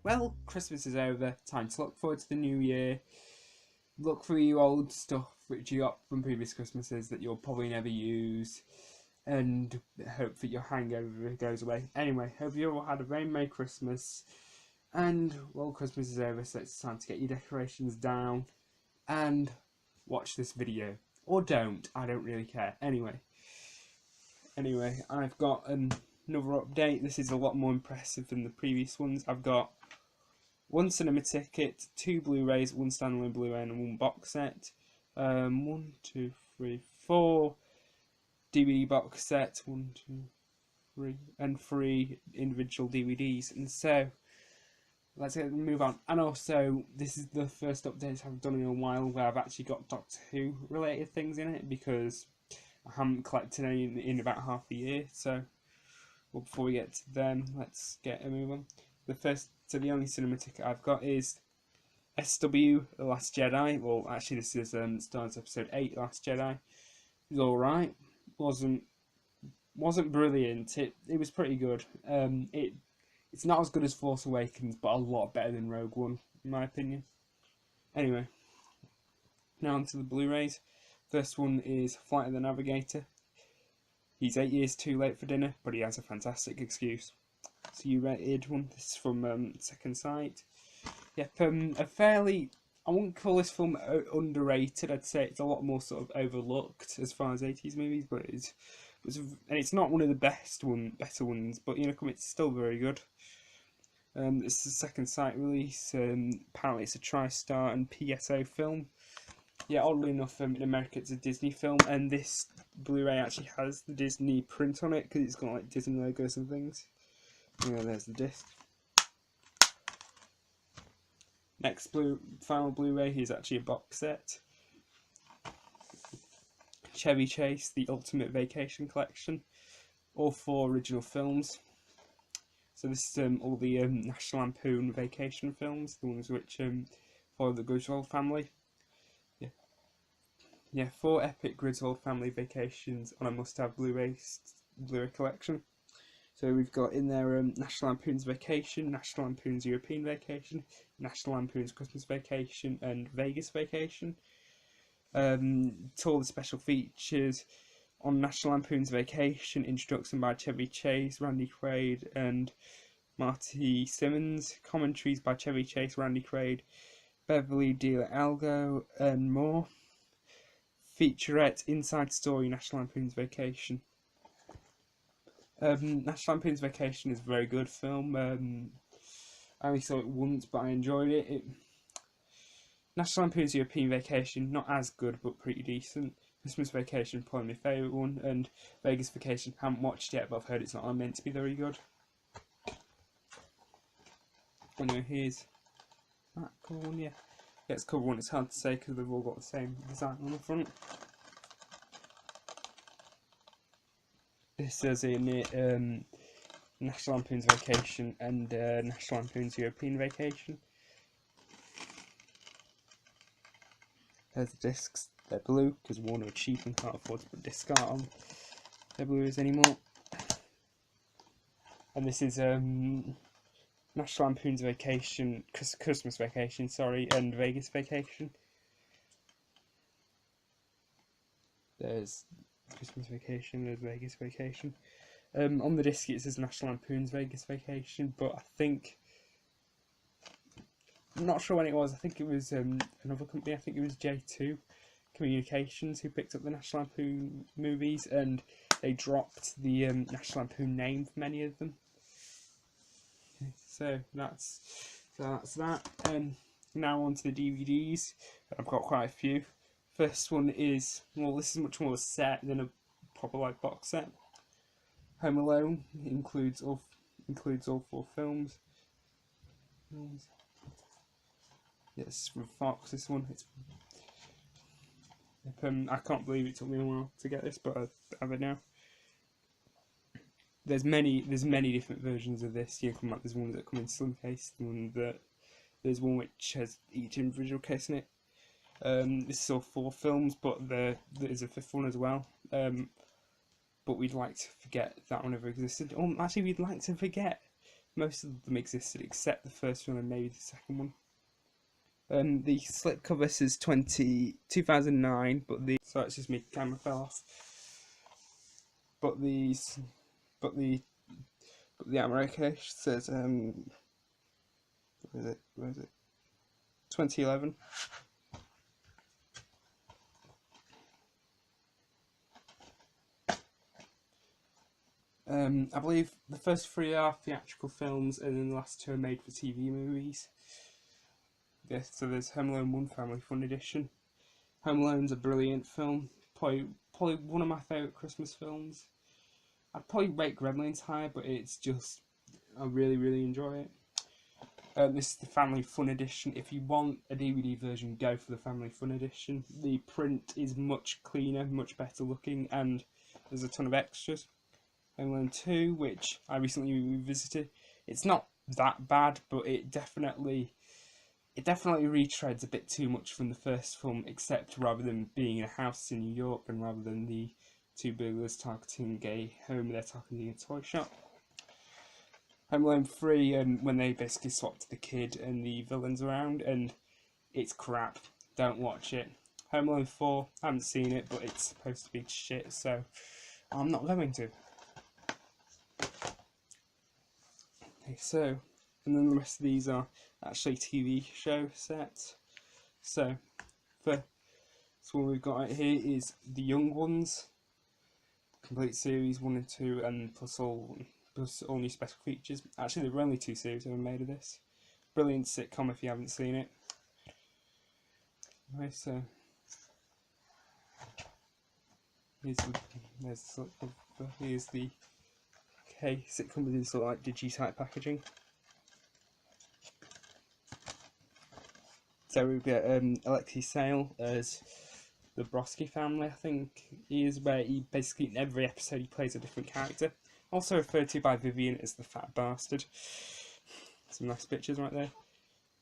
well, Christmas is over. Time to look forward to the new year. Look through your old stuff which you got from previous Christmases that you'll probably never use, and hope that your hangover goes away. Anyway, hope you all had a very Merry Christmas. And, well, Christmas is over, so it's time to get your decorations down and watch this video. Or don't, I don't really care. Anyway, I've got another update. This is a lot more impressive than the previous ones. I've got 1 cinema ticket, 2 Blu-rays, 1 standalone Blu-ray and 1 box set. 1, 2, 3, 4 DVD box set, 1, 2, 3, and 3 individual DVDs. And so, let's move on. And also, this is the first update I've done in a while where I've actually got Doctor Who related things in it, because I haven't collected any in about half a year. So, well, before we get to them, let's get a move on. So the only cinema ticket I've got is SW, The Last Jedi. Well, actually, this is Star Wars Episode 8, Last Jedi. It was alright. Wasn't brilliant. It was pretty good. It's not as good as Force Awakens, but a lot better than Rogue One, in my opinion. Anyway, now onto the Blu-rays. First one is Flight of the Navigator. He's 8 years too late for dinner, but he has a fantastic excuse. So you rated one. This is from Second Sight. Yep, a fairly, I wouldn't call this film underrated. I'd say it's a lot more sort of overlooked as far as 80s movies, but it's not one of the better ones. But it's still very good. It's a Second Sight release. Apparently it's a TriStar and PSO film. Yeah, oddly enough, in America it's a Disney film, and this Blu-ray actually has the Disney print on it because it's got like Disney logos and things. Yeah, there's the disc. Next final Blu-ray is actually a box set. Chevy Chase, The Ultimate Vacation Collection. All 4 original films. So this is all the National Lampoon vacation films, the ones which follow the Griswold family. Yeah, 4 epic Griswold family vacations on a must-have Blu-ray collection. So we've got in there National Lampoon's Vacation, National Lampoon's European Vacation, National Lampoon's Christmas Vacation, and Vegas Vacation. To all the special features on National Lampoon's Vacation, introduction by Chevy Chase, Randy Quaid, and Marty Simmons. Commentaries by Chevy Chase, Randy Quaid, Beverly D'Algo, and more. Featurette Inside Story, National Lampoon's Vacation. National Lampoon's Vacation is a very good film. I only saw it once, but I enjoyed it. National Lampoon's European Vacation, not as good, but pretty decent. Christmas Vacation, probably my favourite one. And Vegas Vacation, haven't watched yet, but I've heard it's not meant to be very good. Anyway, here's that cover one, yeah. Yeah, it's cover one, it's hard to say because they've all got the same design on the front. This is in it National Lampoon's Vacation and National Lampoon's European Vacation. There's the discs. They're blue because Warner are cheap and can't afford to put disc art on their Blu-rays anymore. And this is National Lampoon's Vacation, Christmas Vacation, sorry, and Vegas Vacation. There's Christmas Vacation, there's Vegas Vacation. On the disc it says National Lampoon's Vegas Vacation, but I'm not sure when it was. I think it was another company. I think it was J2 Communications who picked up the National Lampoon movies, and they dropped the National Lampoon name for many of them. So that's that. Now on to the DVDs. I've got quite a few. First one is, well, this is much more a set than a proper like box set. Home Alone includes all 4 films. Yes, from Fox. This one. I can't believe it took me a while to get this, but I have it now. There's many different versions of this. There's ones that come in slim case. There's one which has each individual case in it. This is all 4 films, but there is a 5th one as well. But we'd like to forget that one ever existed. Actually, we'd like to forget Most of them existed except the first one and maybe the second one. The slipcover says 2009, but the sorry, it's just me, camera fell off. But the American says where is it? 2011. I believe the first 3 are theatrical films, and then the last 2 are made for TV movies. Yeah, so there's Home Alone 1 Family Fun Edition. Home Alone's a brilliant film, probably one of my favourite Christmas films. I'd probably rate Gremlins higher, but it's just, I really enjoy it. This is the Family Fun Edition. If you want a DVD version, go for the Family Fun Edition. The print is much cleaner, much better looking, and there's a ton of extras. Home Alone 2, which I recently revisited. It's not that bad, but it definitely retreads a bit too much from the first film, except rather than being in a house in New York, and rather than the 2 burglars targeting a home, they're targeting a toy shop. Home Alone 3, when they basically swapped the kid and the villains around, and it's crap. Don't watch it. Home Alone 4, I haven't seen it, but it's supposed to be shit, so I'm not going to. Okay, so, and then the rest of these are actually TV show sets. So, first one we've got right here is The Young Ones, complete series 1 and 2, and plus all new special features. Actually, there were only 2 series ever made of this. Brilliant sitcom if you haven't seen it. Okay, so here's the sitcom with this like digi-type packaging. So we've got Alexei Sale as the Brodsky family, I think he is, where he basically in every episode he plays a different character. Also referred to by Vivian as the fat bastard. Some nice pictures right there.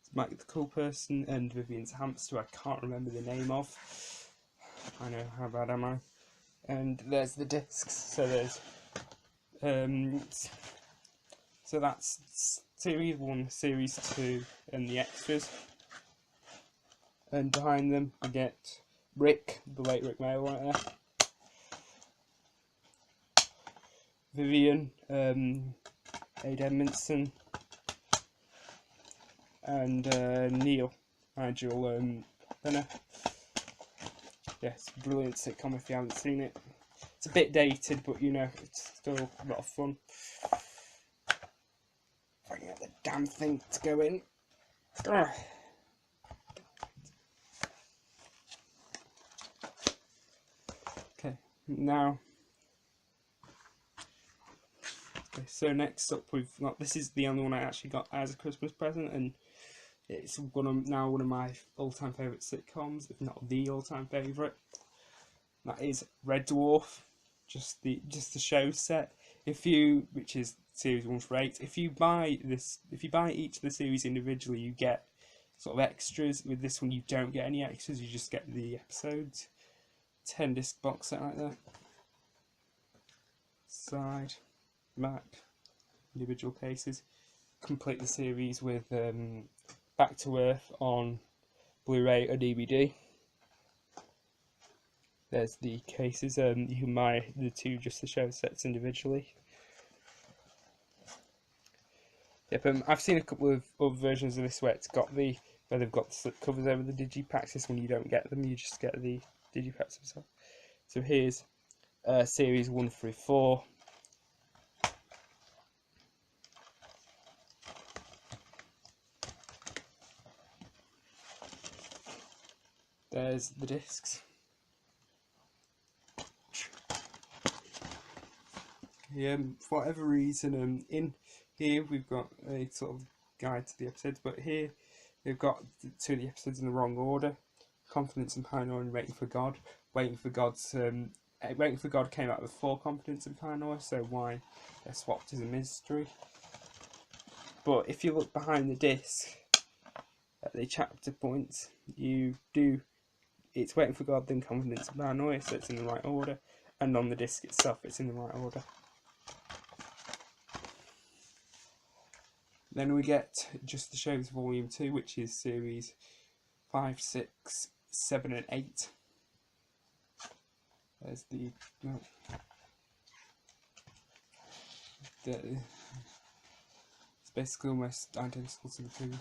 It's Mike the cool person and Vivian's hamster, I can't remember the name of. I know, how bad am I? And there's the discs. So there's so that's series 1, series 2, and the extras. And behind them we get Rick, the late Rick Mail right there. Vivian, Ade Edmondson, and Neil, Nigel Benner. Yes, brilliant sitcom if you haven't seen it. It's a bit dated, but you know, it's still a lot of fun. If I can get the damn thing to go in. Ugh. Okay, now. Okay, so next up we've got, this is the only one I actually got as a Christmas present, and it's one of my all-time favourite sitcoms, if not the all-time favourite. That is Red Dwarf, just the show set. Which is series 1 for 8. If you buy each of the series individually, you get sort of extras. With this one, you don't get any extras. You just get the episodes. 10-disc box set right there. Side, back, individual cases. Complete the series with Back to Earth on Blu-ray or DVD. There's the cases. You can buy the 2 just the show sets individually. Yep, I've seen a couple of other versions of this where they've got the slip covers over the digipacks. This one you don't get them; you just get the digipacks themselves. So here's series 1 through 4. There's the discs. For whatever reason, in here we've got a sort of guide to the episodes, but here we've got 2 of the episodes in the wrong order. Confidence and Paranoia and Waiting for God. Waiting for God came out before Confidence and Paranoia, so why they're swapped is a mystery. But if you look behind the disc at the chapter points, it's Waiting for God, then Confidence and Paranoia, so it's in the right order, and on the disc itself it's in the right order. Then we get Just the Shows Volume 2, which is series 5, 6, 7 and 8. There's the... No, it's basically almost identical to the previous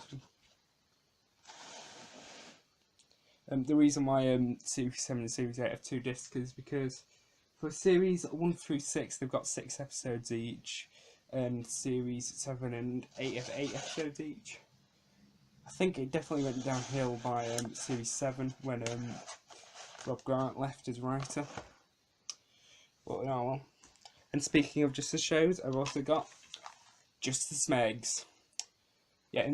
one. The reason why series 7 and series 8 have 2 discs is because for series 1 through 6 they've got 6 episodes each, and series 7 and 8 have 8 episodes each. I think it definitely went downhill by series 7 when Rob Grant left as writer. But oh well. And speaking of Just the Shows, I've also got Just the Smegs. Yeah,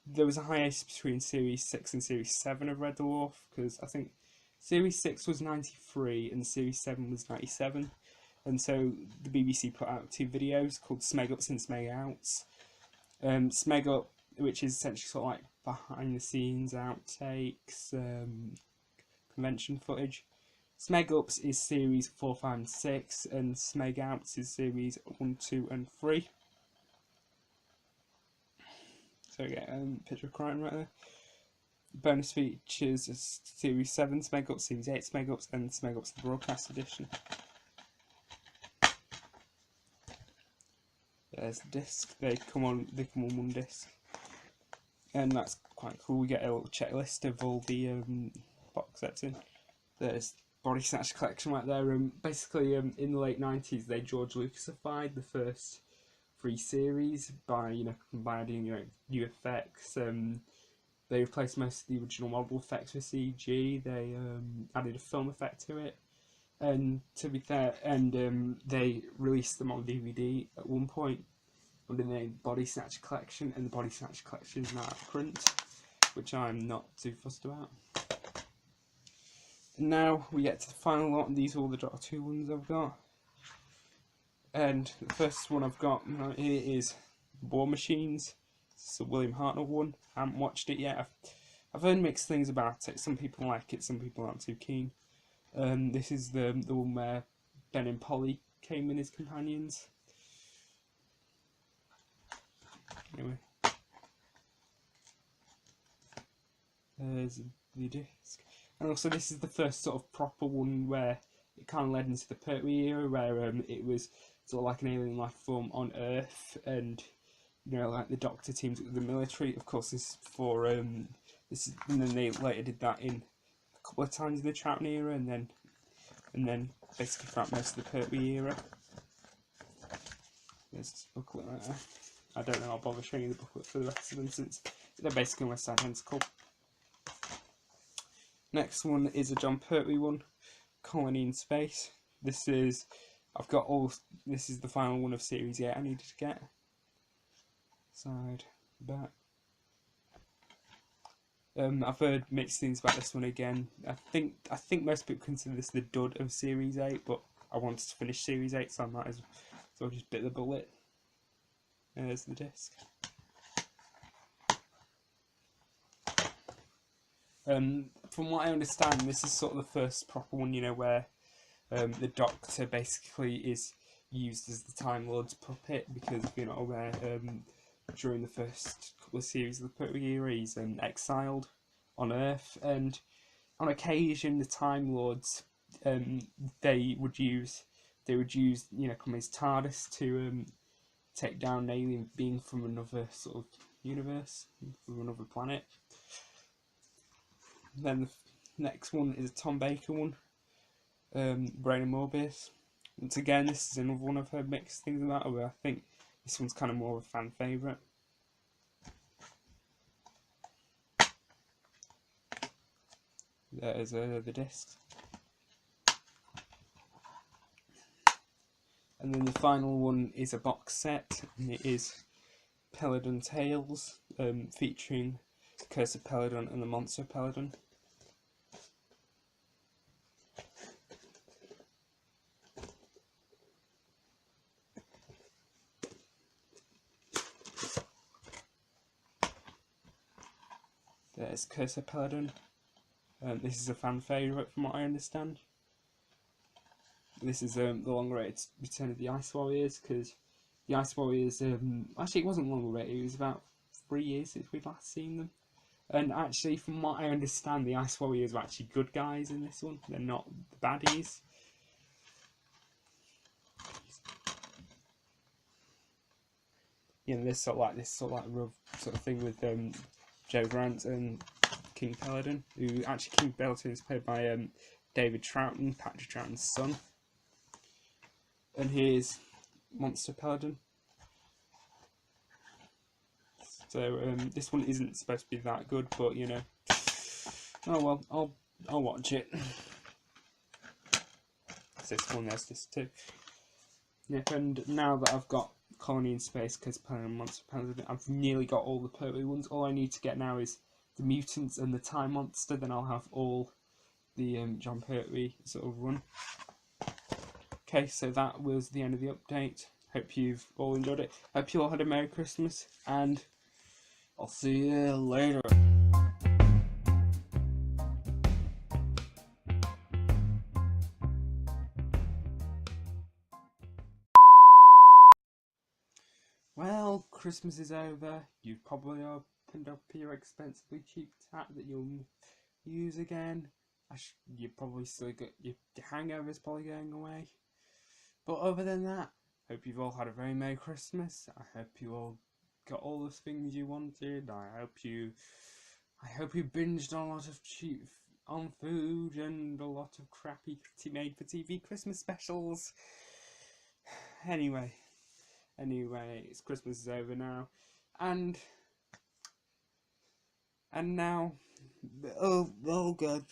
there was a hiatus between series 6 and series 7 of Red Dwarf, because I think series 6 was 93 and series 7 was 97. And so the BBC put out 2 videos called Smeg Ups and Smeg Outs. Smeg Up, which is essentially sort of like behind the scenes outtakes, convention footage. Smeg Ups is series 4, 5 and 6, and Smeg Outs is series 1, 2 and 3. So we get a picture of Crichton right there. Bonus features is series 7 Smeg Ups, series 8 Smeg Ups, and Smeg Ups the broadcast edition. There's the disc. They come on one disc, and that's quite cool. We get a little checklist of all the box sets in. There's Body Snatch collection right there. Basically, in the late 90s, they George Lucasified the first 3 series by combining new effects. They replaced most of the original model effects with CG. They added a film effect to it. And to be fair, they released them on DVD at one point under the name Body Snatch Collection, and the Body Snatch Collection is now out of print, which I'm not too fussed about. And now we get to the final lot, and these are all the Doctor 2 ones I've got. And the first one I've got right here is War Machines. It's a William Hartnell one. I haven't watched it yet. I've heard mixed things about it. Some people like it, some people aren't too keen. This is the one where Ben and Polly came in as companions. Anyway, there's the disc. And also this is the first sort of proper one where it kind of led into the Pertwee era, where it was sort of like an alien life form on Earth, and like the Doctor teams with the military. Of course, this is for this is, and then they later did that in a couple of times in the Troughton era, and then basically throughout most of the Pertwee era. There's this booklet right there. I don't know, I'll bother showing you the booklet for the rest of them since they're basically almost identical. Next one is a John Pertwee one, Colony in Space. This is the final one of series 8 I needed to get. Side, back. I've heard mixed things about this one again. I think most people consider this the dud of series 8, but I wanted to finish series 8, so I might as well just bit the bullet. There's the disc. From what I understand, this is sort of the first proper one, where the Doctor basically is used as the Time Lord's puppet, because if you're not aware, during the first couple of series of the Pertwee era, he's exiled on Earth, and on occasion the Time Lords they would use come his TARDIS to take down an alien being from another sort of universe, from another planet. Then the next one is a Tom Baker one, Brain and Morbius. Once again, this is another one I've heard mixed things about, but I think this one's kind of more of a fan favourite. There's the disc. And then the final one is a box set, and it is Peladon Tales, featuring the Curse of Peladon and the Monster of Peladon. There's Curse of Peladon. This is a fan favourite from what I understand. This is the long-awaited return of the Ice Warriors, because The Ice Warriors, actually it wasn't long already, it was about 3 years since we'd last seen them. And actually, from what I understand, the Ice Warriors are actually good guys in this one. They're not the baddies. You know, this sort of like rough sort of thing with Joe Grant and King Paladin, who actually King Paladin is played by David Troughton, Patrick Troughton's son. And here's Monster Paladin. So this one isn't supposed to be that good, but you know, oh well, I'll watch it. This one, there's this too. Yep, and now that I've got Colony in Space, because Paladin, Monster Paladin, I've nearly got all the Pertwee ones. All I need to get now is the Mutants and the Time Monster. Then I'll have all the John Pertwee sort of run. Okay, so that was the end of the update. Hope you've all enjoyed it. Hope you all had a Merry Christmas, and I'll see you later. Well, Christmas is over. You've probably opened up your expensively cheap tap that you'll use again. You probably still got your hangover's probably going away. But other than that, hope you've all had a very Merry Christmas. I hope you all got all the things you wanted. I hope you binged on a lot of cheap on food and a lot of crappy made for TV Christmas specials. Anyway, it's Christmas is over now, and now, oh god.